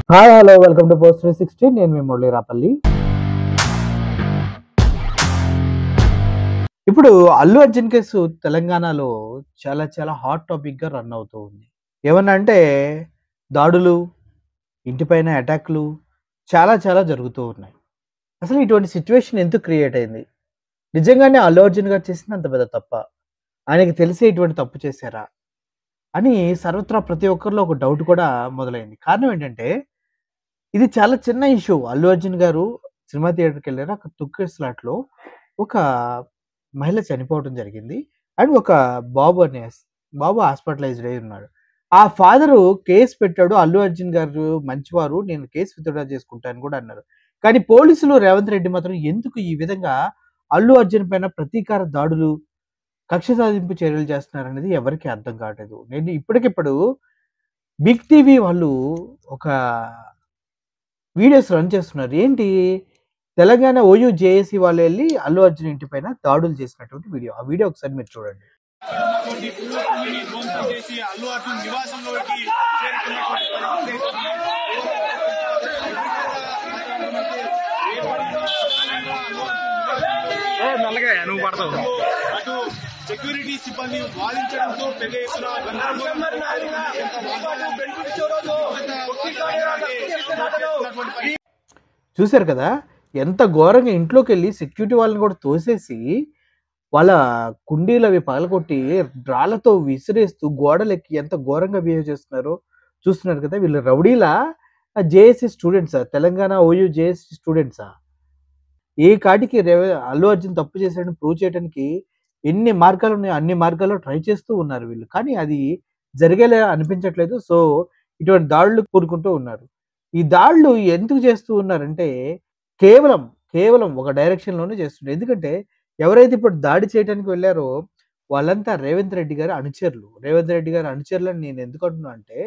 Hi hello welcome to post 360. నేను మీ మురళీ రాపల్లి. ఇప్పుడు Allu Arjun case తెలంగాణలో చాలా చాలా హాట్ టాపిక్ గా రన్ అవుతూ ఉంది. ఏమన్నా అంటే దాడులు, ఇంటిపైన అటాక్లు చాలా చాలా జరుగుతూ ఉన్నాయి. అసలు ఇటువంటి సిచ్యువేషన్ ఎందుకు క్రియేట్ అయింది? నిజంగానే అల్లు అర్జున్ గారు చేసింది అంత పెద్ద తప్ప? ఆయనకి తెలిసే ఇటువంటి తప్పు చేశారా అని సర్వత్రా ప్రతి ఒక్కరిలో ఒక డౌట్ కూడా మొదలైంది. కారణం ఏంటంటే ఇది చాలా చిన్న ఇష్యూ. అల్లు అర్జున్ గారు సినిమా థియేటర్‌కెళ్లారు. అక్కడ తొక్కిసలాటలో ఒక మహిళ చనిపోవడం జరిగింది. అండ్ ఒక బాబు హాస్పిటలైజ్డ్ అయ్యి ఉన్నాడు. ఆ ఫాదరు కేస్ పెట్టాడు. అల్లు అర్జున్ గారు మంచివారు. నేను కేస్ విత్‌డ్రా చేసుకుంటా అని కూడా అన్నారు. కానీ పోలీసులు రేవంత్ రెడ్డి మాత్రం ఎందుకు ఈ విధంగా అల్లు అర్జున్ పైన ప్రతీకార దాడులు, కక్ష సాధింపు చర్యలు చేస్తున్నారనేది ఎవరికీ అర్థం కావట్లేదు. నేను ఇప్పటికిప్పుడు బిగ్ టీవీ వాళ్ళు ఒక వీడియోస్ రన్ చేస్తున్నారు. ఏంటి? తెలంగాణ ఓయూ జేఏసీ వాళ్ళెళ్లి అల్లు అర్జున్ ఇంటి పైన దాడులు చేసినటువంటి వీడియో. ఆ వీడియో ఒకసారి మీరు చూడండి. ధ్వంసం చేసి అల్లు అర్జున్ నివాసంలోకి చేరుకున్నటువంటి నువ్వు పడతావు. అటు సెక్యూరిటీ సిబ్బంది వాదించడంతో పెద్ద ఎత్తున చూశారు కదా, ఎంత ఘోరంగా ఇంట్లోకి వెళ్ళి సెక్యూరిటీ వాళ్ళని కూడా తోసేసి వాళ్ళ కుండీలు అవి పగలగొట్టి రాళ్లతో విసిరేస్తూ గోడలెక్కి ఎంత ఘోరంగా బిహేవ్ చేస్తున్నారో చూస్తున్నారు కదా. వీళ్ళు రౌడీలా జేఏసీ స్టూడెంట్సా? తెలంగాణ ఓయూ జేఏసీ స్టూడెంట్సా? ఏ కాటికి అల్లు అర్జున్ తప్పు చేశాడని ప్రూవ్ చేయడానికి ఎన్ని మార్గాలు ఉన్నాయో అన్ని మార్గాల్లో ట్రై చేస్తూ ఉన్నారు వీళ్ళు. కానీ అది జరిగేలా అనిపించట్లేదు. సో ఇటువంటి దాడులు కోరుకుంటూ ఉన్నారు. ఈ దాడులు ఎందుకు చేస్తూ ఉన్నారంటే కేవలం, కేవలం ఒక డైరెక్షన్‌లోనే చేస్తున్నారు. ఎందుకంటే ఎవరైతే ఇప్పుడు దాడి చేయడానికి వెళ్లారో వాళ్ళంతా రేవంత్ రెడ్డి గారి అనుచరులు. రేవంత్ రెడ్డి గారి అనుచరులని నేను ఎందుకు అంటున్నా అంటే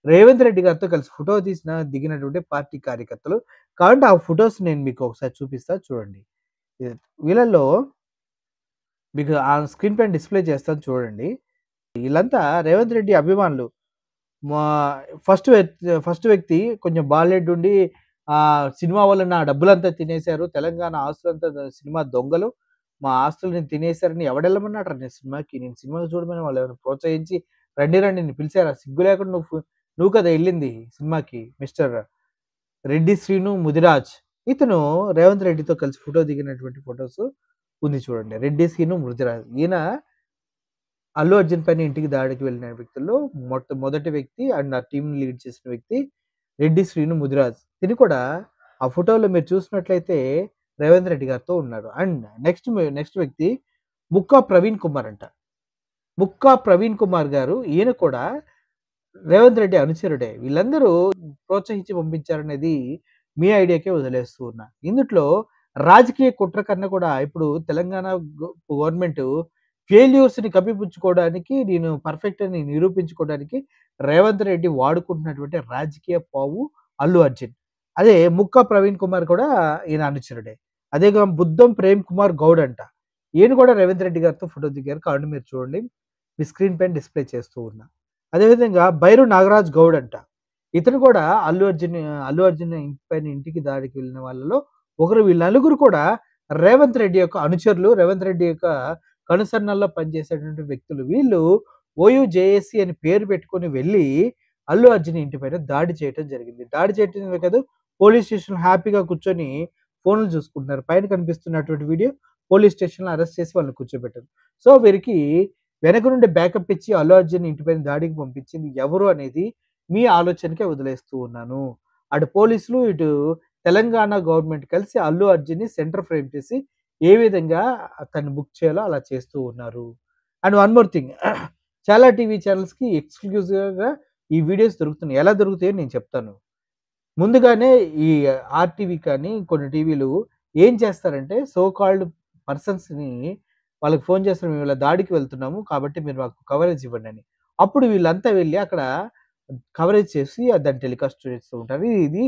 రేవంత్ రెడ్డి గారితో కలిసి ఫోటో దిగినటువంటి పార్టీ కార్యకర్తలు. కాబట్టి ఆ ఫోటోస్ నేను మీకు ఒకసారి చూపిస్తా చూడండి. వీళ్ళల్లో మీకు ఆ స్క్రీన్ పైన డిస్‌ప్లే చేస్తాను చూడండి. వీళ్ళంతా రేవంత్ రెడ్డి అభిమానులు. మా ఫస్ట్ వ్యక్తి కొంచెం బాలెడ్ ఉండి సినిమా వల్ల నా డబ్బులంతా తినేశారు. తెలంగాణ ఆస్తులంతా సినిమా దొంగలు. మా ఆస్తుల్ని తినేశారని ఎవడెళ్ళమన్నాడురా నేను సినిమాకి? నేను సినిమా చూడమని వాళ్ళేమైనా ప్రోత్సహించి రండి నిన్ను పిలిచారా? సిగ్గు లేకుండా నువ్వు కదా ఎళ్ళింది సినిమాకి మిస్టర్ రెడ్డి శ్రీను ముదిరాజ్. ఇతను రేవంత్ రెడ్డితో కలిసి ఫోటో దిగినటువంటి ఫోటోస్ ఉంది చూడండి. రెడ్డి శ్రీను ముదిరాజ్. ఈయన అల్లు అర్జున్ పైన ఇంటికి దాడికి వెళ్ళిన వ్యక్తుల్లో మొదటి వ్యక్తి అండ్ ఆ టీమ్‌ని లీడ్ చేసిన వ్యక్తి రెడ్డి శ్రీను ముదిరాజ్. తిను కూడా ఆ ఫోటోలో మీరు చూసినట్లయితే రేవంత్ రెడ్డి గారితో ఉన్నారు. అండ్ నెక్స్ట్ వ్యక్తి ముక్కా ప్రవీణ్ కుమార్ అంట. ముక్కా ప్రవీణ్ కుమార్ గారు ఈయన కూడా రేవంత్ రెడ్డి అనుచరుడే. వీళ్ళందరూ ప్రోత్సహించి పంపించారనేది మీ ఐడియాకే వదిలేస్తూ ఉన్నా. ఇందుట్లో రాజకీయ కుట్ర కన్నా కూడా ఇప్పుడు తెలంగాణ గవర్నమెంట్ ఫెయిల్యూర్స్‌ని కప్పిపుచ్చుకోవడానికి నేను పర్ఫెక్ట్ అని నిరూపించుకోవడానికి రేవంత్ రెడ్డి వాడుకుంటున్నటువంటి రాజకీయ పావు అల్లు అర్జున్. అదే ముక్కా ప్రవీణ్ కుమార్ కూడా ఈయన అనుచరుడే. అదేగా బుద్ధం ప్రేమ్ కుమార్ గౌడ్ అంట. ఈయన కూడా రేవంత్ రెడ్డి గారితో ఫోటో దిగారు. కావాలంటే మీరు చూడండి. మీ స్క్రీన్ పైన డిస్‌ప్లే చేస్తూ ఉన్నా. అదేవిధంగా బైరు నాగరాజ్ గౌడ్ అంట. ఇతను కూడా అల్లు అర్జున్ ఇంటికి దాడికి వెళ్ళిన వాళ్ళలో ఒకరు. వీళ్ళ నలుగురు కూడా రేవంత్ రెడ్డి యొక్క అనుచరులు. రేవంత్ రెడ్డి యొక్క కనుసన్నల్లో పనిచేసేటువంటి వ్యక్తులు. వీళ్ళు ఓయూ జేఏసీ అని పేరు పెట్టుకొని వెళ్ళి అల్లు అర్జున్ ఇంటి పైన దాడి చేయటం జరిగింది. దాడి చేయటమే కాదు, పోలీస్ స్టేషన్‌లో హ్యాపీగా కూర్చొని ఫోన్‌లు చూసుకుంటున్నారు. పైన కనిపిస్తున్నటువంటి వీడియో పోలీస్ స్టేషన్‌లో అరెస్ట్ చేసి వాళ్ళని కూర్చోబెట్టారు. సో వీరికి వెనక నుండి బ్యాకప్ ఇచ్చి అల్లు అర్జున్ ఇంటి పైన దాడికి పంపించింది ఎవరు అనేది మీ ఆలోచనకే వదిలేస్తూ ఉన్నాను. అటు పోలీసులు, ఇటు తెలంగాణ గవర్నమెంట్ కలిసి అల్లు అర్జున్‌ని సెంటర్ ఫ్రేమ్ చేసి ఏ విధంగా అతన్ని బుక్ చేయాలో అలా చేస్తూ ఉన్నారు. అండ్ వన్ మోర్ థింగ్, చాలా టీవీ ఛానెల్స్‌కి ఎక్స్‌క్లూజివ్‌గా ఈ వీడియోస్ దొరుకుతున్నాయి. ఎలా దొరుకుతాయో నేను చెప్తాను. ముందుగానే ఈ ఆర్‌టీవీ కానీ కొన్ని టీవీలు ఏం చేస్తారంటే సో కాల్డ్ పర్సన్స్‌ని వాళ్ళకి ఫోన్ చేస్తారు. మేము ఇలా దాడికి వెళ్తున్నాము. కాబట్టి మీరు మాకు కవరేజ్ ఇవ్వండని. అప్పుడు వీళ్ళంతా వెళ్లి అక్కడ కవరేజ్ చేసి దాన్ని టెలికాస్ట్ చేస్తూ ఉంటారు. ఇది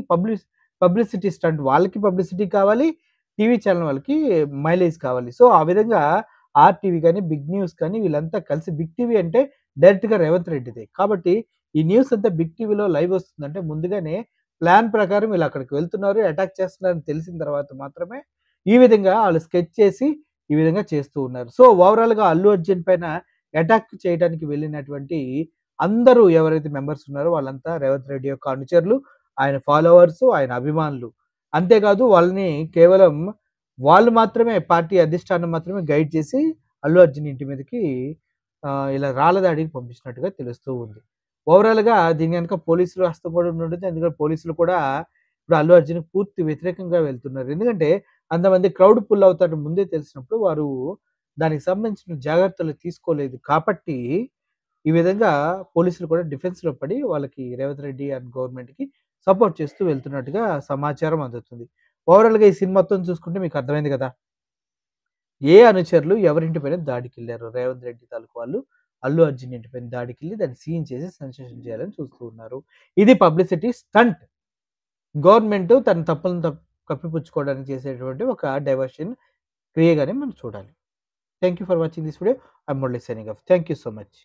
పబ్లిసిటీ స్టంట్. వాళ్ళకి పబ్లిసిటీ కావాలి. టీవీ ఛానెల్ వాళ్ళకి మైలేజ్ కావాలి. సో ఆ విధంగా ఆర్‌టీవీ కానీ, బిగ్ న్యూస్ కానీ వీళ్ళంతా కలిసి, బిగ్ టీవీ అంటే డైరెక్ట్‌గా రేవంత్ రెడ్డిదే. కాబట్టి ఈ న్యూస్ అంతా బిగ్ టీవీలో లైవ్ వస్తుందంటే ముందుగానే ప్లాన్ ప్రకారం వీళ్ళు అక్కడికి వెళ్తున్నారు, అటాక్ చేస్తున్నారని తెలిసిన తర్వాత మాత్రమే ఈ విధంగా ఆళ్ళు స్కెచ్ చేసి ఈ విధంగా చేస్తూ ఉన్నారు. సో, ఓవరాల్‌గా అల్లు అర్జున్ పైన అటాక్ చేయడానికి వెళ్ళినటువంటి అందరూ ఎవరైతే మెంబర్స్ ఉన్నారో వాళ్ళంతా రేవంత్ రెడ్డి యొక్క అనుచరులు, ఆయన ఫాలోవర్సు, ఆయన అభిమానులు. అంతేకాదు వాళ్ళని కేవలం వాళ్ళు మాత్రమే పార్టీ అధిష్టానం మాత్రమే గైడ్ చేసి అల్లు అర్జున్ ఇంటి మీదకి ఇలా రాళ్ళ దాడికి పంపించినట్టుగా తెలుస్తూ ఉంది. ఓవరాల్‌గా దీని గనుక పోలీసుల హస్తం కూడా ఉండుంటుంది. ఎందుకంటే పోలీసులు కూడా ఇప్పుడు అల్లు అర్జున్‌కి పూర్తి వ్యతిరేకంగా వెళ్తున్నారు. ఎందుకంటే అంతమంది క్రౌడ్ పుల్ అవుతారని ముందే తెలిసినప్పుడు వారు దానికి సంబంధించిన జాగ్రత్తలు తీసుకోలేదు కాబట్టి, ఈ విధంగా పోలీసులు కూడా డిఫెన్స్‌లో పడి వాళ్ళకి రేవంత్ రెడ్డి అండ్ గవర్నమెంట్‌కి సపోర్ట్ చేస్తూ వెళ్తున్నట్టుగా సమాచారం అందుతుంది. ఓవరాల్‌గా ఈ సీన్ మొత్తం చూసుకుంటే మీకు అర్థమైంది కదా! ఏ అనుచరులు ఎవరింటి పైన దాడికెళ్లారు. రేవంత్ రెడ్డి తాలూకు వాళ్ళు అల్లు అర్జున్ ఇంటి పైన దాడికెళ్లి దాన్ని సీన్ చేసి సెన్సేషన్ చేయాలని చూస్తూ ఉన్నారు. ఇది పబ్లిసిటీ స్టంట్. గవర్నమెంట్ తన తప్పులను కప్పిపుచ్చుకోవడానికి చేసేటువంటి ఒక డైవర్షన్ క్రియగానే మనం చూడాలి. Thank you for watching this video. I am Murali signing off. Thank you so much.